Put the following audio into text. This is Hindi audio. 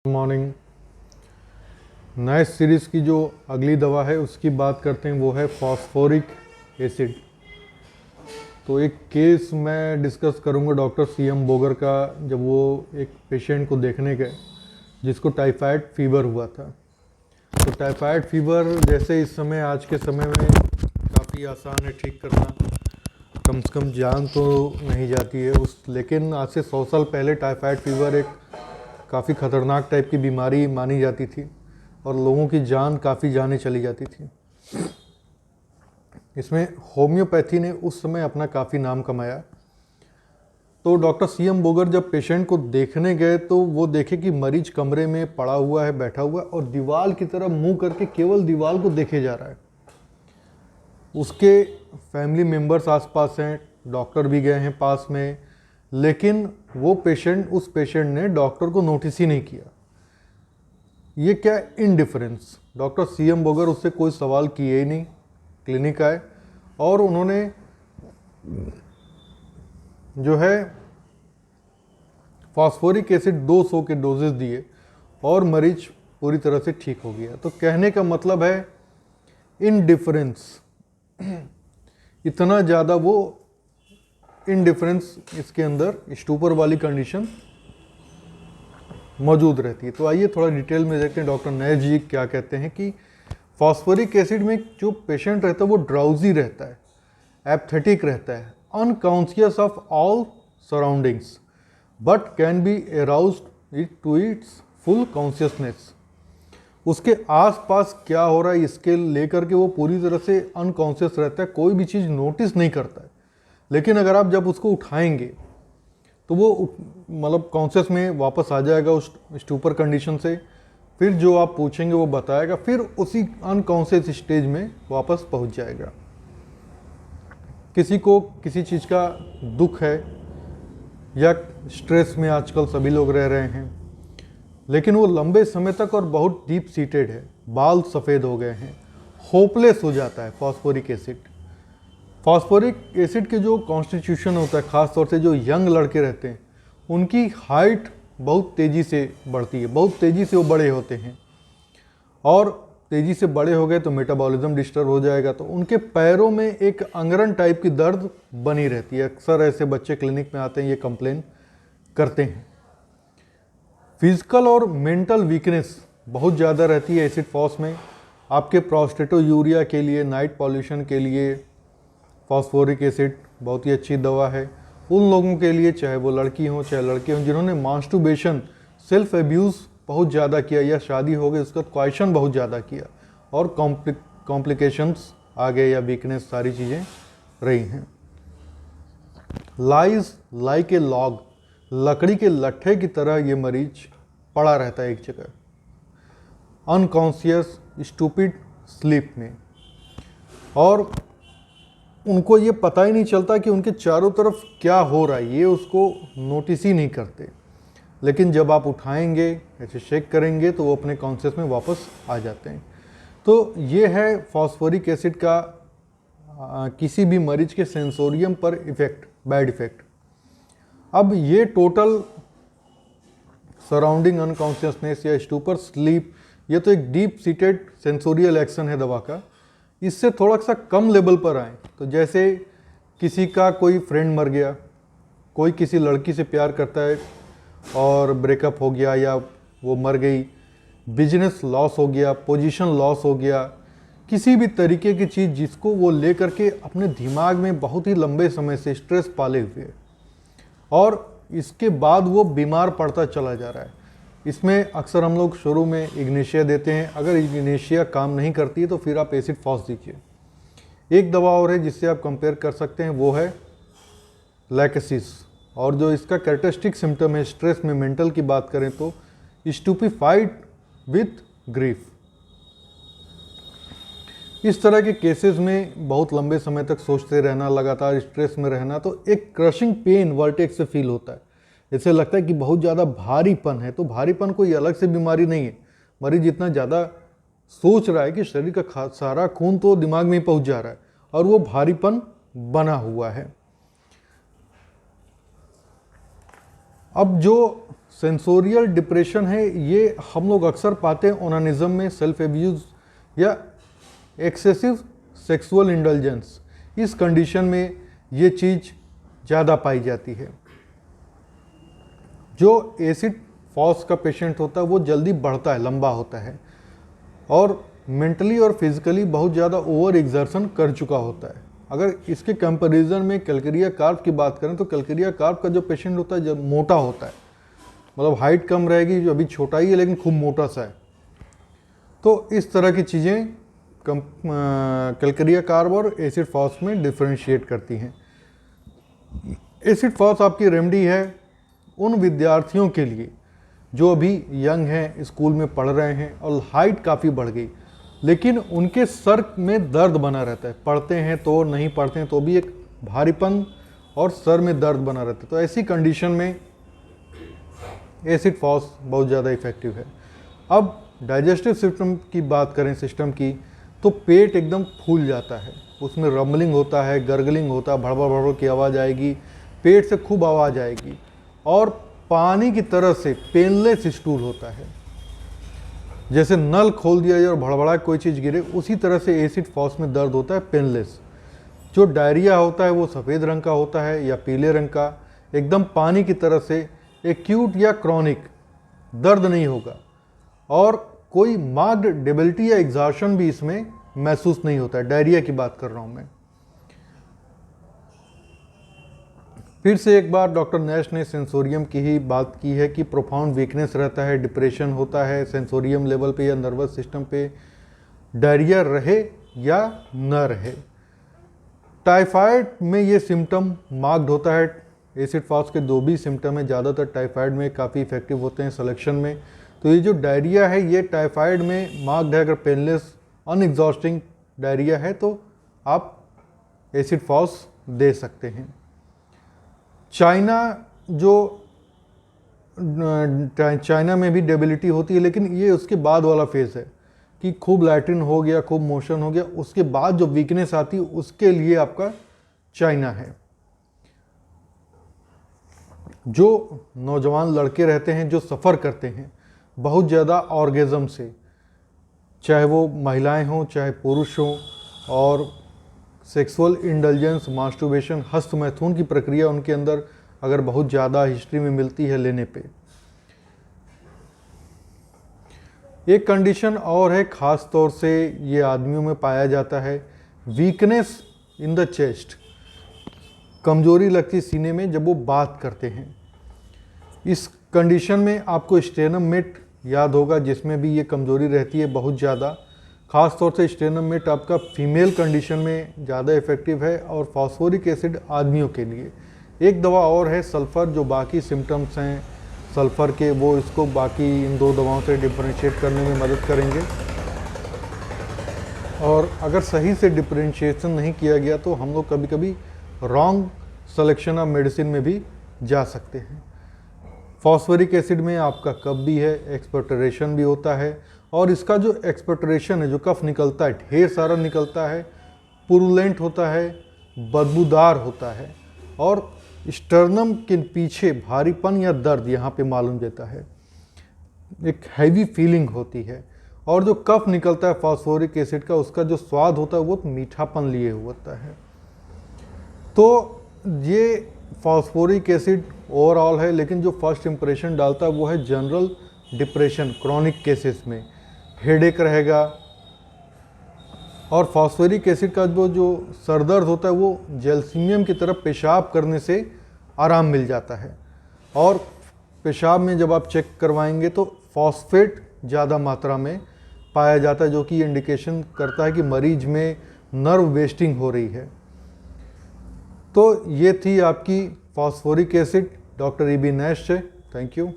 मॉर्निंग। नए सीरीज़ की जो अगली दवा है उसकी बात करते हैं, वो है फॉस्फोरिक एसिड। तो एक केस मैं डिस्कस करूंगा डॉक्टर सीएम बोगर का, जब वो एक पेशेंट को देखने गए जिसको टाइफाइड फीवर हुआ था। तो टाइफाइड फीवर जैसे इस समय आज के समय में काफ़ी आसान है ठीक करना, कम से कम जान तो नहीं जाती है लेकिन आज से 100 साल पहले टाइफाइड फीवर एक काफ़ी ख़तरनाक टाइप की बीमारी मानी जाती थी और लोगों की जान काफ़ी जाने चली जाती थी। इसमें होम्योपैथी ने उस समय अपना काफ़ी नाम कमाया। तो डॉक्टर सीएम बोगर जब पेशेंट को देखने गए तो वो देखे कि मरीज कमरे में पड़ा हुआ है, बैठा हुआ, और दीवार की तरफ मुंह करके केवल दीवार को देखे जा रहा है। उसके फैमिली मेम्बर्स आसपास हैं, डॉक्टर भी गए हैं पास में, लेकिन वो उस पेशेंट ने डॉक्टर को नोटिस ही नहीं किया। ये क्या इनडिफरेंस। डॉक्टर सीएम बोगर उससे कोई सवाल किए ही नहीं, क्लिनिक आए और उन्होंने जो है फॉस्फोरिक एसिड 200 के डोजेस दिए और मरीज पूरी तरह से ठीक हो गया। तो कहने का मतलब है इनडिफरेंस, इतना ज़्यादा वो इनडिफरेंस इसके अंदर स्टूपर वाली कंडीशन मौजूद रहती है। तो आइए थोड़ा डिटेल में देखते हैं डॉक्टर नैज जी क्या कहते हैं कि फॉस्फोरिक एसिड में जो पेशेंट रहता है वो ड्राउजी रहता है, एपथेटिक रहता है, unconscious of all surroundings, but can be aroused it to its full consciousness. उसके आसपास क्या हो रहा है इसके लेकर के वो पूरी तरह से अनकॉन्शियस रहता है, कोई भी चीज़ नोटिस नहीं करता है। लेकिन अगर आप जब उसको उठाएंगे तो वो मतलब कॉन्शियस में वापस आ जाएगा उस स्टूपर कंडीशन से, फिर जो आप पूछेंगे वो बताएगा, फिर उसी अनकॉन्शियस स्टेज में वापस पहुंच जाएगा। किसी को किसी चीज़ का दुख है या स्ट्रेस में आजकल सभी लोग रह रहे हैं, लेकिन वो लंबे समय तक और बहुत डीप सीटेड है, बाल सफ़ेद हो गए हैं, होपलेस हो जाता है फॉस्फोरिक एसिड। फॉस्फोरिक एसिड के जो कॉन्स्टिट्यूशन होता है, ख़ास तौर से जो यंग लड़के रहते हैं उनकी हाइट बहुत तेज़ी से बढ़ती है, बहुत तेज़ी से वो बड़े होते हैं, और तेज़ी से बड़े हो गए तो मेटाबॉलिज्म डिस्टर्ब हो जाएगा, तो उनके पैरों में एक अंगरन टाइप की दर्द बनी रहती है। अक्सर ऐसे बच्चे क्लिनिक में आते हैं, ये कंप्लेन करते हैं। फिजिकल और मेंटल वीकनेस बहुत ज़्यादा रहती है एसिड फॉस में। आपके प्रोस्टेटोयूरिया के लिए, नाइट पॉल्यूशन के लिए फॉस्फोरिक एसिड बहुत ही अच्छी दवा है। उन लोगों के लिए, चाहे वो लड़की हो चाहे लड़के हों, जिन्होंने मास्टरबेशन, सेल्फ एब्यूज़ बहुत ज़्यादा किया, या शादी हो गई उसका क्वेश्चन बहुत ज़्यादा किया और कॉम्प्लिकेशंस आ गए या वीकनेस, सारी चीज़ें रही हैं। लाइज लाइक ए लॉग, लकड़ी के लट्ठे की तरह ये मरीज पड़ा रहता है एक जगह, अनकॉन्शियस स्टूपिड स्लीप में, और उनको ये पता ही नहीं चलता कि उनके चारों तरफ क्या हो रहा है, ये उसको नोटिस ही नहीं करते। लेकिन जब आप उठाएंगे, ऐसे शेक करेंगे, तो वो अपने कॉन्शियस में वापस आ जाते हैं। तो ये है फॉस्फोरिक एसिड का किसी भी मरीज के सेंसोरियम पर इफेक्ट, बैड इफेक्ट। अब ये टोटल सराउंडिंग अनकॉन्शियसनेस या स्टूपर स्लीप, ये तो एक डीप सीटेड सेंसोरियल एक्शन है दवा का। इससे थोड़ा सा कम लेवल पर आए तो जैसे किसी का कोई फ्रेंड मर गया, कोई किसी लड़की से प्यार करता है और ब्रेकअप हो गया या वो मर गई, बिजनेस लॉस हो गया, पोजीशन लॉस हो गया, किसी भी तरीके की चीज़ जिसको वो ले करके अपने दिमाग में बहुत ही लंबे समय से स्ट्रेस पाले हुए, और इसके बाद वो बीमार पड़ता चला जा रहा है। इसमें अक्सर हम लोग शुरू में इग्नेशिया देते हैं। अगर इग्नेशिया काम नहीं करती है तो फिर आप एसिड फॉस दीजिए। एक दवा और है जिससे आप कंपेयर कर सकते हैं, वो है लैकेसिस, और जो इसका कैरेक्टरिस्टिक सिम्टम है स्ट्रेस में, मेंटल की बात करें तो स्टूपिफाइड विथ ग्रीफ। इस तरह के केसेस में बहुत लंबे समय तक सोचते रहना, लगातार स्ट्रेस में रहना, तो एक क्रशिंग पेन वर्टेक्स से फील होता है। जैसे लगता है कि बहुत ज़्यादा भारीपन है। तो भारीपन कोई अलग से बीमारी नहीं है, मरीज इतना ज़्यादा सोच रहा है कि शरीर का सारा खून तो दिमाग में ही पहुंच जा रहा है और वो भारीपन बना हुआ है। अब जो सेंसोरियल डिप्रेशन है, ये हम लोग अक्सर पाते हैं ओनानिज्म में, सेल्फ एब्यूज़ या एक्सेसिव सेक्सुअल इंडल्जेंस। इस कंडीशन में ये चीज़ ज़्यादा पाई जाती है। जो एसिड फॉस का पेशेंट होता है वो जल्दी बढ़ता है, लंबा होता है और मेंटली और फिजिकली बहुत ज़्यादा ओवर एग्जर्शन कर चुका होता है। अगर इसके कंपैरिजन में कैलकेरिया कार्प की बात करें तो कैलकेरिया कार्प का जो पेशेंट होता है जब मोटा होता है, मतलब हाइट कम रहेगी, जो अभी छोटा ही है लेकिन खूब मोटा सा है। तो इस तरह की चीज़ें कैलकेरिया कार्प और एसिड फॉस में डिफरेंशिएट करती हैं। एसिड फॉस आपकी रेमेडी है उन विद्यार्थियों के लिए जो अभी यंग हैं, स्कूल में पढ़ रहे हैं और हाइट काफ़ी बढ़ गई, लेकिन उनके सर में दर्द बना रहता है, पढ़ते हैं तो, नहीं पढ़ते हैं तो भी एक भारीपन और सर में दर्द बना रहता है। तो ऐसी कंडीशन में एसिड फॉस बहुत ज़्यादा इफेक्टिव है। अब डाइजेस्टिव सिस्टम की बात करें, सिस्टम की, तो पेट एकदम फूल जाता है, उसमें रम्बलिंग होता है, गर्गलिंग होता है, भड़बड़ भड़बड़ की आवाज़ आएगी, पेट से खूब आवाज़ आएगी और पानी की तरह से पेनलेस स्टूल होता है। जैसे नल खोल दिया जाए और भड़बड़ा कोई चीज़ गिरे, उसी तरह से एसिड फॉस में दर्द होता है, पेनलेस। जो डायरिया होता है वो सफ़ेद रंग का होता है या पीले रंग का, एकदम पानी की तरह से, एक्यूट या क्रॉनिक दर्द नहीं होगा और कोई मार्क्ड डेबिलिटी या एग्जॉशन भी इसमें महसूस नहीं होता है। डायरिया की बात कर रहा हूँ मैं। फिर से एक बार डॉक्टर नैश ने सेंसोरियम की ही बात की है कि प्रोफाउंड वीकनेस रहता है, डिप्रेशन होता है सेंसोरियम लेवल पे या नर्वस सिस्टम पे, डायरिया रहे या न रहे। टाइफाइड में ये सिम्टम मार्क्ड होता है। एसिड फॉस के दो भी सिम्टम हैं, ज़्यादातर टाइफाइड में काफ़ी इफेक्टिव होते हैं सिलेक्शन में। तो ये जो डायरिया है ये टाइफाइड में मार्क्ड है। अगर पेनलेस अनएग्जॉस्टिंग डायरिया है तो आप एसिड फॉस दे सकते हैं। चाइना में भी डेबिलिटी होती है, लेकिन ये उसके बाद वाला फेज़ है कि खूब लैट्रिन हो गया, खूब मोशन हो गया, उसके बाद जो वीकनेस आती है उसके लिए आपका चाइना है। जो नौजवान लड़के रहते हैं जो सफ़र करते हैं बहुत ज़्यादा ऑर्गेज़म से, चाहे वो महिलाएं हों चाहे पुरुष हों, और सेक्सुअल इंडल्जेंस, मास्टरबेशन, हस्त मैथुन की प्रक्रिया उनके अंदर अगर बहुत ज़्यादा हिस्ट्री में मिलती है लेने पे। एक कंडीशन और है, ख़ास तौर से ये आदमियों में पाया जाता है, वीकनेस इन द चेस्ट, कमजोरी लगती सीने में जब वो बात करते हैं। इस कंडीशन में आपको स्टेनम मेट याद होगा जिसमें भी ये कमजोरी रहती है बहुत ज़्यादा। ख़ास तौर से स्टेनम मेट आपका फीमेल कंडीशन में ज़्यादा इफेक्टिव है और फॉस्फोरिक एसिड आदमियों के लिए। एक दवा और है सल्फ़र, जो बाकी सिम्टम्स हैं सल्फ़र के वो इसको बाकी इन दो दवाओं से डिफरेंशिएट करने में मदद करेंगे। और अगर सही से डिफरेंशिएशन नहीं किया गया तो हम लोग कभी कभी रॉन्ग सिलेक्शन ऑफ मेडिसिन में भी जा सकते हैं। फॉस्फोरिक एसिड में आपका कफ भी है, एक्सपेक्टोरेशन भी होता है, और इसका जो एक्सपेक्टोरेशन है, जो कफ निकलता है ढेर सारा निकलता है, पुरुलेंट होता है, बदबूदार होता है और स्टर्नम के पीछे भारीपन या दर्द यहाँ पे मालूम देता है, एक हैवी फीलिंग होती है। और जो कफ निकलता है फॉस्फोरिक एसिड का, उसका जो स्वाद होता है वो मीठापन लिए होता है। तो ये फॉस्फोरिक एसिड ओवरऑल है, लेकिन जो फर्स्ट इंप्रेशन डालता है वो है जनरल डिप्रेशन, क्रॉनिक केसेस में हेडेक रहेगा। और फॉस्फोरिक एसिड का जो सरदर्द होता है वो जैल्सीमियम की तरफ पेशाब करने से आराम मिल जाता है। और पेशाब में जब आप चेक करवाएंगे तो फॉस्फेट ज़्यादा मात्रा में पाया जाता है, जो कि इंडिकेशन करता है कि मरीज में नर्व वेस्टिंग हो रही है। तो ये थी आपकी phosphoric acid doctor E B Nash से। Thank you.